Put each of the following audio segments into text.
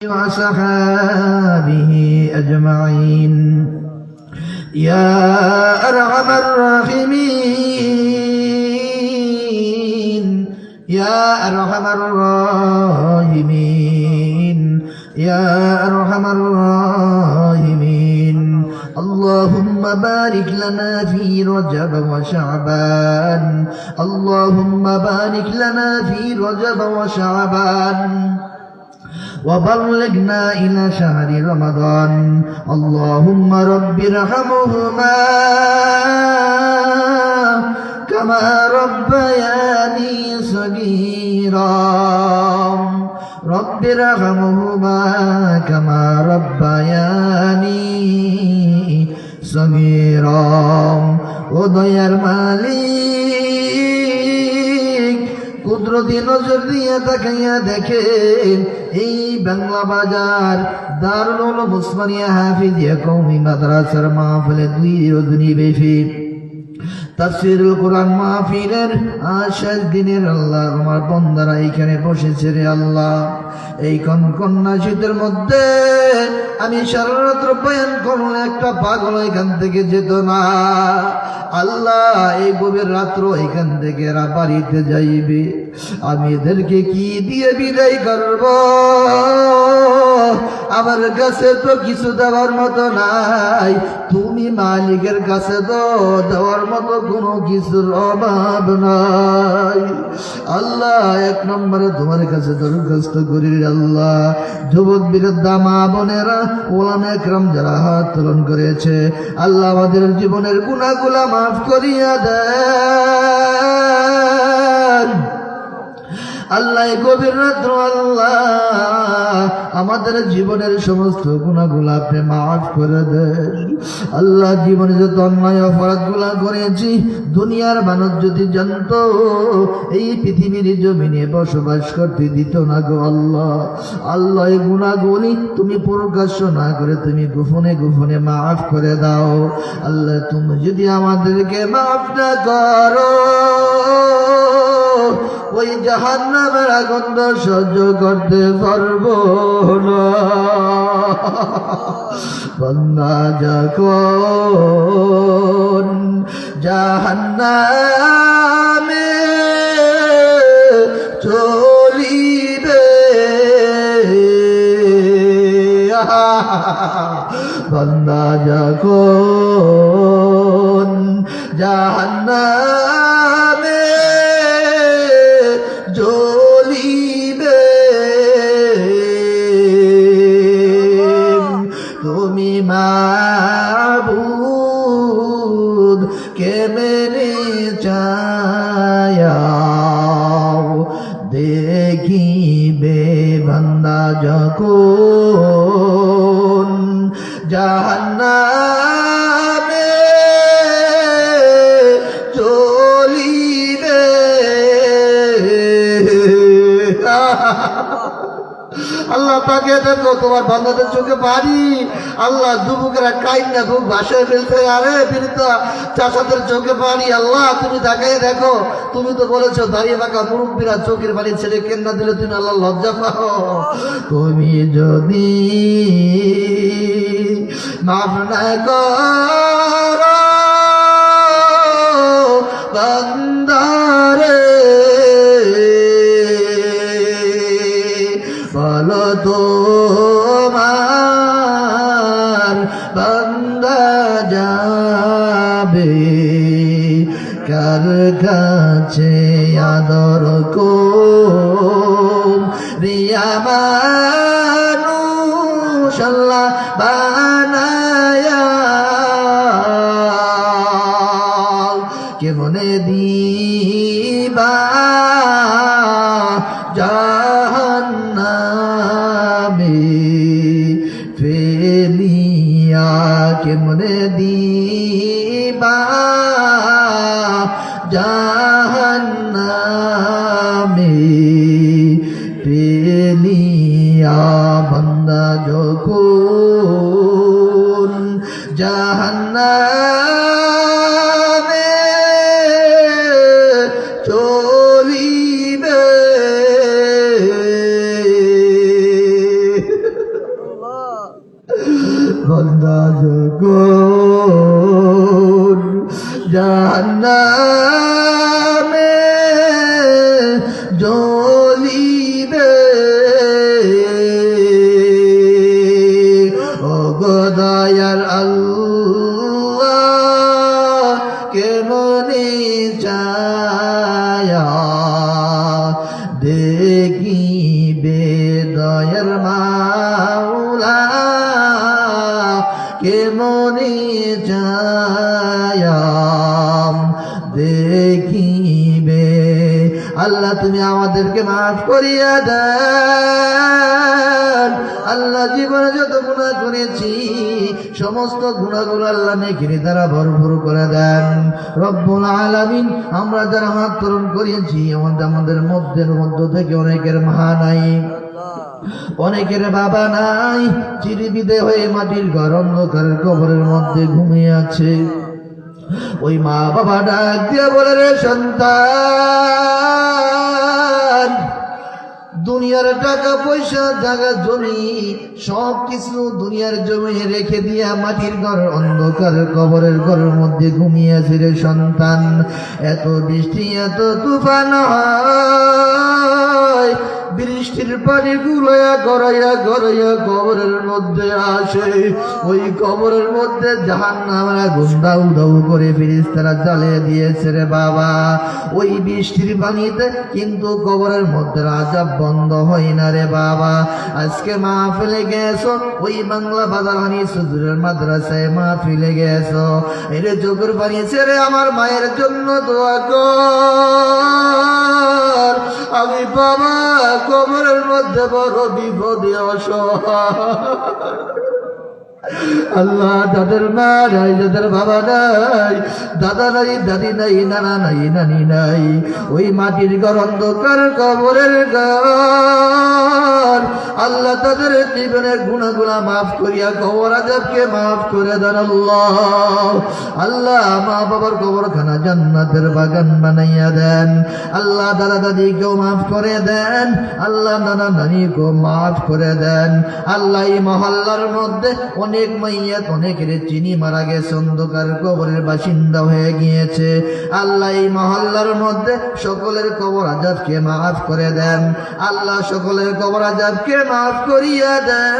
وصحابه أجمعين يا أرحم الراحمين يا أرحم الراحمين يا أرحم الراحمين اللهم بارك لنا في رجب وشعبان اللهم بارك لنا في رجب وشعبان وبلغنا إلى شهر رمضان اللهم رب ارحمهما كما ربياني صغيرا رب ارحمهما كما ربياني صغيرا ও দয়ার মালিক কুদরতি নজর দিয়ে তাকাইয়া দেখেন এই বাংলা বাজার দারুল উলুম উসমানিয়া হাফিজিয়া কওমি মাদ্রাসার মাহফিলে দুই অধিবেশী তাফসীরুল কোরআন মাহফিলের শেষ দিনের আল্লাহ আমার বান্দারা এখানে বসেছে রে আল্লাহ। এই কনকন্যা শীতের মধ্যে আমি সারা রাত বয়ান করলে একটা পাগল এখান থেকে যেত না আল্লাহ। এই গভীর রাত্র এখান থেকে এরা বাড়িতে যাইবে, আমি এদেরকে কি দিয়ে বিদায় করব? আমার কাছে তো কিছু দেওয়ার মতো নাই, তুমি মালিকের কাছে তো দেওয়ার মতো কোনো কিছুর অভাব নাই আল্লাহ। এক নম্বরে তোমার কাছে দরখাস্ত করি আল্লাহ, যুবক বিরোদ্ধা মা বোনেরা ওলামা একরাম যারা হাত তোলন করেছে আল্লাহ আমাদের জীবনের গুনাহগুলা মাফ করিয়া দেন আল্লাহ। গভীর রাত্র আল্লাহ আমাদের জীবনের সমস্ত গুনাহগুলো আপনি মাফ করে দেন আল্লাহ। জীবনে যত অন্যায় অপরাধগুলা করেছি দুনিয়ার মানুষ যদি জানতো এই পৃথিবীর জমিনে বসবাস করতে দিত না গো আল্লাহ। আল্লাহ এই গুনাহগুলি তুমি প্রকাশ্য না করে তুমি গোপনে গোপনে মাফ করে দাও আল্লাহ। তুমি যদি আমাদেরকে মাফ না করো ওই জাহান্নামের আগুন সহ্য করতে পারবো না। বান্দা যখন জাহান্নামে চলিবে, বান্দা যখন জাহান্নামে জ্বলিবে তুমি মাবুদ কেমনে চাও দেখিবে বান্দা যখন জাহান্নামে চলিবে। আল্লাহ তাকে দেখো তোমার বান্দাদের চোখে পানি আল্লাহ, যুবকেরা কাইন্না খুব ভাষায় ফেলছে, আরে ফিরতা চাষাদের চোখে পানি আল্লাহ তুমি তাকাই দেখো। তুমি তো বলেছো দাঁড়িয়ে থাকা মুরব্বীরা চোখের পানি ছেড়ে কেন্না দিলে তুমি আল্লাহ লজ্জা পাও। তুমি যদি মাফ না করো বান্দারে বলো তোমার বান্দা যাবে কার কাছে আদর রিয়া মানুষ আল্লাহ বানায়া কেমনে দিবা জাহান্নামে ফেলিয়া কেমনে দিবা জাহান্নামে ফেলিয়া বান্দা যখন জাহান্নামে চলিবে বন্দা যখন জাহান্নামে জ্বলিবে ও গো দয়ার আল্লাহ কেমনে চায়া দেখিবে দয়ার মাওলা কেমনে চায়া দেখিবে। আল্লাহ তুমি আমাদেরকে মাফ করিয়া দেন। আল্লাহ জীবনে যত গুনাহ করেছি সমস্ত গুনাহগুলো আল্লাহ নেকির দ্বারা ভরপুর করে দেন রব্বুল আলামিন। আমরা যারা হাত তোরণ করিয়েছি আমাদের মধ্য থেকে অনেকের মা নাই, অনেকের বাবা নাই, চিরবিদে হয়ে মাটির ঘর অন্ধকারের কবরের মধ্যে ঘুমিয়ে আছে। ওই মা বাবা ডাক দিয়ে বলে রে সন্তান, দুনিয়ার টাকা পয়সা জায়গা জমি সব কিছু দুনিয়ার জমি রেখে দিয়া মাটির ঘর অন্ধকার কবরের ঘরের মধ্যে ঘুমিয়েছে রে সন্তান। এত বৃষ্টি এত তুফান হয়, বৃষ্টির পানি গুলাইয়া গড়াইয়া গড়াইয়া কবরের মধ্যে আসে। ওই কবরের মধ্যে জাহান্নামের আগুন দাউ দাউ করে ফেরেশতারা জ্বালিয়ে দিয়েছে রে বাবা। ওই বৃষ্টির পানিতে কিন্তু কবরের মধ্যে আযাব বন্ধ হয় না রে বাবা। আজকে মাহফিলে গেছো, ওই বাংলা বাজার হানিস হুজুরের মাদ্রাসায় মাহফিলে গেছো, এরে চোখের পানি ছেড়ে আমার মায়ের জন্য দোয়া কর। আমি বাবা কবরের মধ্যে বড় বিপদে অসহায়। আল্লাহ যাদের মা নাই, যাদের বাবা নাই, দাদা নাই, দাদি নাই, নানা নাই, নানি নাই, ওই মাটির ঘর অন্ধকার কবরের ঘর আল্লাহ তাদের জীবনের গুনাহগুলো মাফ করিয়া কবর আযাবকে মাফ করে দেন আল্লাহ। আল্লাহ মা বাবার কবরখানা জান্নাতের বাগান বানাইয়া দেন আল্লাহ। দাদা দাদিকেও মাফ করে দেন আল্লাহ, নানা নানিকেও মাফ করে দেন আল্লাহ। এই মহল্লার মধ্যে অনেক মাইয়াত অনেকের চিনি মারা গেছে, অন্ধকার কবরের বাসিন্দা হয়ে গিয়েছে আল্লাহ। এই মহল্লার মধ্যে সকলের কবর আযাবকে মাফ করে দেন আল্লাহ, সকলের কবর আযাবকে মাফ করিয়া দেন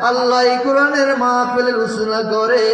আল্লাহ। এই কোরআনের মাহফিলের উসুলা করে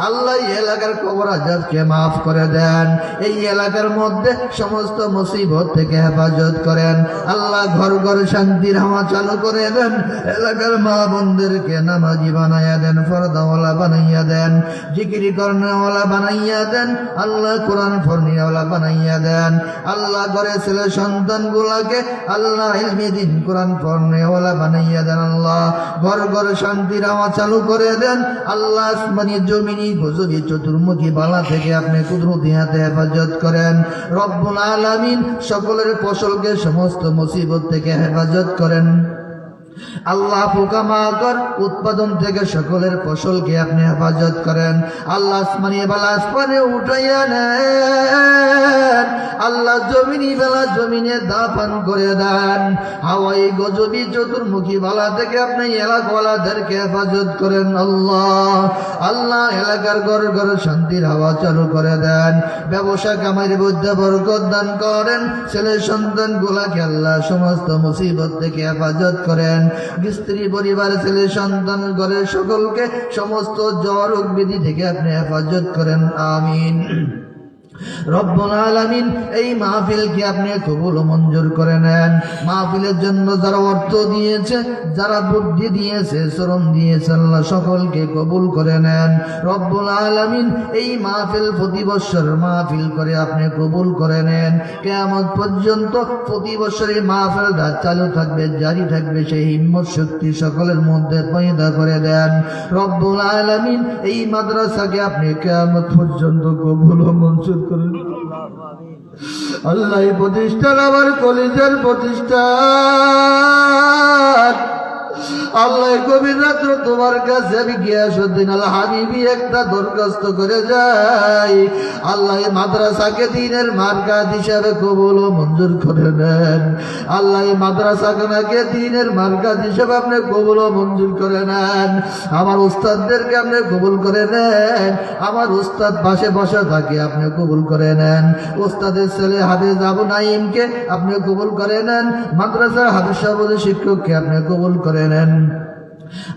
আল্লাহ এই এলাকার কবর আযাবকে মাফ করে দেন। এই এলাকার মধ্যে সমস্ত মুসিবত থেকে হেফাজত করেন আল্লাহ। ঘর ঘর শান্তির হাওয়া চালু করে দেন। এলাকার মা বোনদেরকে নামাজি বানাইয়া দেন, ফরদাওয়ালা বানাইয়া দেন, জিকিরি করনেওয়ালা বানাইয়া দেন আল্লাহ, কোরআন ফরনিওয়ালা বানাইয়া দেন আল্লাহ। ঘরে ছেলে সন্তান গুলাকে আল্লাহ ইলমি দিন কোরআন ফরনেওয়ালা বানাইয়া দেন আল্লাহ। ঘর ঘর শান্তির হাওয়া চালু করে দেন আল্লাহ। আসমানি জমিনি গজবি চতুর্মুখী বালা থেকে আপনি কুদরতি হাতে হেফাজত করেন রব্বুল আলামিন। সকলের ফসলকে সমস্ত মুসিবত থেকে হেফাজত করেন আল্লাহ। পোকামাকড় উৎপাদন থেকে সকলের ফসলকে আপনি হেফাজত করেন আল্লাহ। আসমানি বেলা আসমানে উঠাইয়া নেন আল্লাহ, জমিনি বেলা জমিনে দাফন করে দেন। হাওয়াই গজবি চতুর্মুখী বালা থেকে আপনি এলাকাওয়ালাদেরকে হেফাজত করেন আল্লাহ। আল্লাহ এলাকার ঘর ঘর শান্তির হাওয়া চালু করে দেন। ব্যবসা কামাইয়ের মধ্যে বরকত দান করেন। ছেলে সন্তান গুলাকে আল্লাহ সমস্ত মুসিবত থেকে হেফাজত করেন। স্ত্রী পরিবার ছেলে সন্তান ঘরের সকলকে সমস্ত জ্বর রোগ ব্যাধি থেকে আপনি হেফাজত করেন আমিন। রব্বুল আলামিন এই মাহফিলকে আপনি কবুল ও মঞ্জুর করে নেন। মাহফিলের জন্য যারা অর্থ দিয়েছে, যারা বুদ্ধি দিয়েছে, শ্রম দিয়েছে আল্লাহ সকলকে কবুল করে নেন রব্বুল আলামিন। এই মাহফিল প্রতি বছর মাহফিল করে আপনি কবুল করে নেন। কিয়ামত পর্যন্ত প্রতি বছর এই মাহফিলটা চালু থাকবে, জারি থাকবে, সেই হিম্মত শক্তি সকলের মধ্যে পয়দা করে দেন রব্বুল আলামিন। এই মাদ্রাসাকে আপনি কিয়ামত পর্যন্ত কবুল ও মঞ্জুর করেন আল্লাহ। প্রতিষ্ঠান আমার কলেজের প্রতিষ্ঠান আল্লাহ, গভীর রাত্রে তোমার কাছে আমি গিয়াসউদ্দিন আল হাবিবি একটা দরখাস্ত করে যাই, আল্লাহ এই মাদ্রাসাকে দ্বীনের মার্কাজ হিসাবে কবুল ও মঞ্জুর করে নেন। আল্লাহ এই মাদ্রাসাকে দ্বীনের মার্কাজ হিসাবে আপনি কবুল ও মঞ্জুর করে নেন। আমার উস্তাদদেরকে আপনি কবুল করে নেন। আমার উস্তাদ পাশে বসা থাকে আপনি কবুল করে নেন। উস্তাদের ছেলে হাফেজ আবু নাইমকে আপনি কবুল করে নেন। মাদ্রাসার হাফেজ সভাপতি শিক্ষককে আপনি কবুল করে নেন।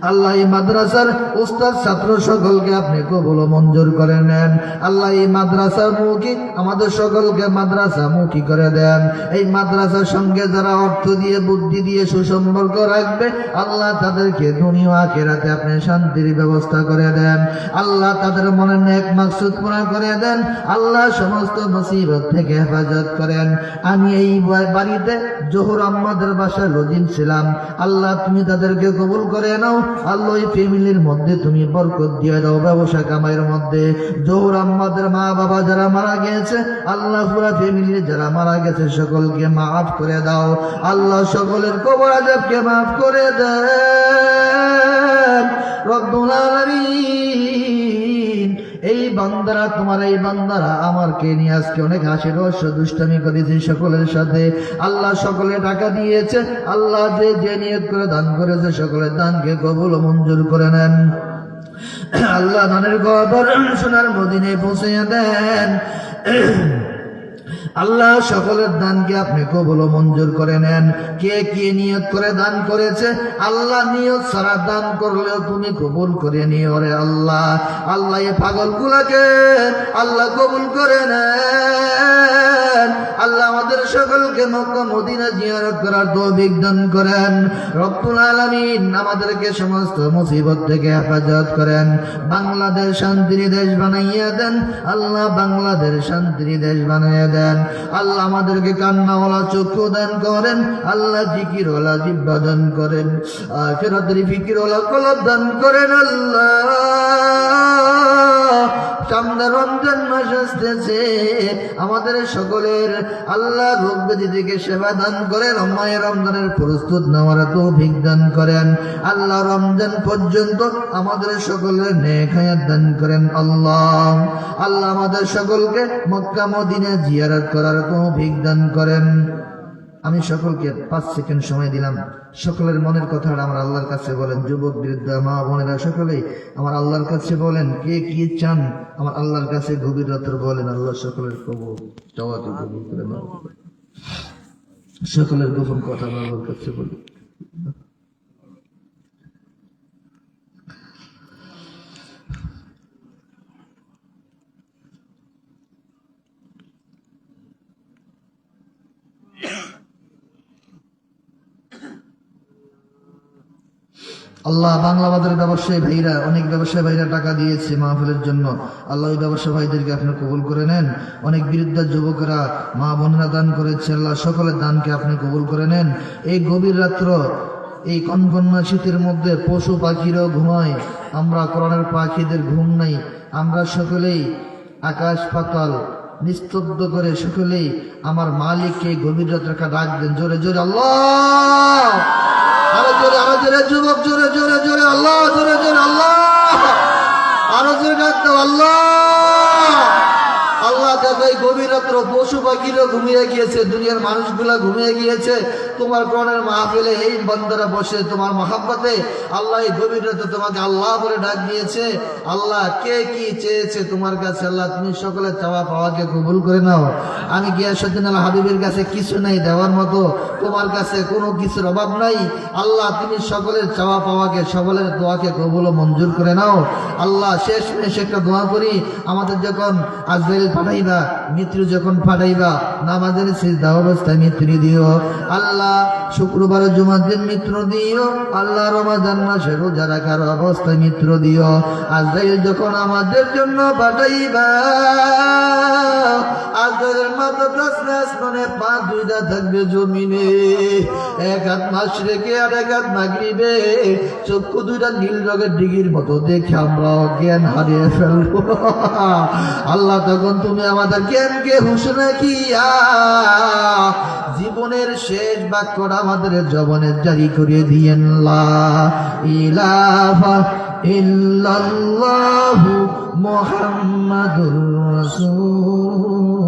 আল্লাহ এই মাদ্রাসার উস্তাদ ছাত্র সকলকে আপনি কবুল ও মঞ্জুর করে নেন। আল্লাহ এই মাদ্রাসার মুখী আমাদের সকলকে মাদ্রাসা মুখী করে দেন। এই মাদ্রাসার সঙ্গে যারা অর্থ দিয়ে বুদ্ধি দিয়ে সুসম্পর্ক রাখবে, আল্লাহ তাদেরকে দুনিয়া আখিরাতে আপনি শান্তির ব্যবস্থা করে দেন। আল্লাহ তাদের মনের নেক মাকসুদ পুরা করে দেন। আল্লাহ সমস্ত মুসিবত থেকে হেফাজত করেন। আমি এই বাড়িতে জহুর আহমদের বাসায় লজিম ছিলাম, আল্লাহ তুমি তাদেরকে কবুল করে নাও। আল্লাহ এই ফ্যামিলির মধ্যে তুমি বরকত দিয়ে দাও, ব্যবসা কামাইয়ের মধ্যে। জহুর আহমদের মা বাবা যারা মারা গেছে, আল্লাহ পুরা ফ্যামিলির যারা মারা গেছে সকলকে মাফ করে দাও। আল্লাহ সকলের কবর আযাবকে মাফ করে দেন রব্বুল আলামিন। এই বান্দারা তোমার এই বান্দারা আমারকে নিয়ে আজকে অনেক হাসি রহস্য দুষ্টামি করেছে সকলের সাথে। আল্লাহ সকলে টাকা দিয়েছে, আল্লাহ যে যে নিয়ত করে দান করেছে সকলের দানকে কবুল ও মঞ্জুর করে নেন। আল্লাহ দানের খবর সোনার মদিনায় পৌঁছে দেন। আল্লাহ সকলের দানকে আপনি কবুল ও মঞ্জুর করে নেন। কে কে নিয়ত করে দান করেছে, আল্লাহ নিয়ত ছাড়া দান করলেও তুমি কবুল করে নিও রে আল্লাহ। আল্লাহ এই পাগলগুলাকে আল্লাহ কবুল করে নেন। আল্লাহ আমাদের সকলকে মক্কা মদিনা জিয়ারত করার তৌফিক দান করেন রব্বুল আলামিন। আমাদেরকে সমস্ত মুসিবত থেকে হেফাজত করেন। বাংলাদেশ শান্তির দেশ বানাইয়া দেন আল্লাহ, বাংলাদেশ শান্তির দেশ বানাইয়া দেন আল্লাহ। আমাদেরকে কান্নাওয়ালা চক্ষু দান করেন আল্লাহ, জিকিরওয়ালা জিহ্বা দান করেন, আখিরাতের ফিকিরওয়ালা কলব দান করেন আল্লাহ। সামনে রমজান মাস আসতেছে, আমাদের সকলের আল্লাহ রোগ ব্যাধি থেকে সেবা দান করেন। রমজানের প্রস্তুত নেওয়ার তৌফিক দান করেন আল্লাহ। রমজান পর্যন্ত আমাদের সকলের নেক হায়াত দান করেন আল্লাহ। আল্লাহ আমাদের সকলকে মক্কা মদিনা জিয়ারত করার তৌফিক দান করেন। আমি সকলকে 5 সেকেন্ড সময় দিলাম। সকলের মনের কথাটা আমার আল্লাহর কাছে বলেন। যুবক বৃদ্ধ মা বোনেরা সকলেই আমার আল্লাহর কাছে বলেন, কে কি চান আমার আল্লাহর কাছে গভীর রাতে বলেন। আল্লাহ সকলের কবুল চাওয়াতে কবুল করে নাও। সকলের গোপন কথা আল্লাহর কাছে বলি। আল্লাহ বাংলা বাজারের ব্যবসায়ী ভাইরা, অনেক ব্যবসায়ী ভাইরা টাকা দিয়েছে মাহফিলের জন্য, আল্লাহ ওই ব্যবসায়ী ভাইদেরকে আপনি কবুল করে নেন। অনেক বৃদ্ধা যুবকেরা মা বোনেরা দান করেছে, আল্লাহ সকলের দানকে আপনি কবুল করে নেন। এই গভীর রাত্র, এই কনকন্যা শীতের মধ্যে পশু পাখিরাও ঘুমায়, আমরা কোরআনের পাখিদের ঘুম নাই। আমরা সকলেই আকাশ পাতাল নিস্তব্ধ করে সকলেই আমার মালিককে গভীর রাত্রে ডাক দেন জোরে জোরে আল্লাহ। আরো জোরে, আরো জোরে যুবক, জোরে জোরে জোরে আল্লাহ, জোরে জোরে আল্লাহ। আরো জোরে ডাক দাও আল্লাহ। আল্লাহ দেখো এই গভীর রাত্র পশু পাখিরা ঘুমিয়ে গিয়েছে, দুনিয়ার মানুষগুলা ঘুমিয়ে গিয়েছে। তোমার কোরআনের মাহফিলে এই বান্দারা বসে তোমার মহাব্বতে আল্লাহ এই গভীর রাতে তোমাকে আল্লাহ বলে ডাক দিয়েছে। আল্লাহ কে কি চেয়েছে তোমার কাছে, আল্লাহ তুমি সকলের চাওয়া পাওয়াকে কবুল করে নাও। আমি গিয়াসউদ্দিন আল হাবিবের কাছে কিছু নাই দেওয়ার মতো, তোমার কাছে কোনো কিছুর অভাব নাই। আল্লাহ তুমি সকলের চাওয়া পাওয়াকে, সকলের দোয়াকে কবুল ও মঞ্জুর করে নাও। আল্লাহ শেষ একটা দোয়া করি, আমাদের যখন আজরাইল পাঠাইবা, মৃত্যু যখন পাঠাইবা, নামাজের সিজদা অবস্থায় মৃত্যু দিও আল্লাহ। শুক্রবার জুমার দিন মৃত্যু দিও আল্লাহ। রমাদান মাসে রোজা রাখার অবস্থায় মৃত্যু দিও। আজরাইল যখন আমাদের জন্য পাঠাইবা, আজরাইলের মাথা প্রশ্নে আসমানে, পা দুইটা থাকবে জমিনে, এক হাত মাশরিকে আর এক হাত মাগরিবে, চক্ষু দুইটা নীল রঙের ডিগির মতো দেখে আমরা জ্ঞান হারিয়ে ফেলবো। আল্লাহ তখন তুমি আমাদের জ্ঞানকে হুঁশ রাখিয়া জীবনের শেষ বাক্যটা আমাদের জবানে জারি করে দিয়েন লা ইলাহা ইল্লাল্লাহু মুহাম্মাদুর রাসূল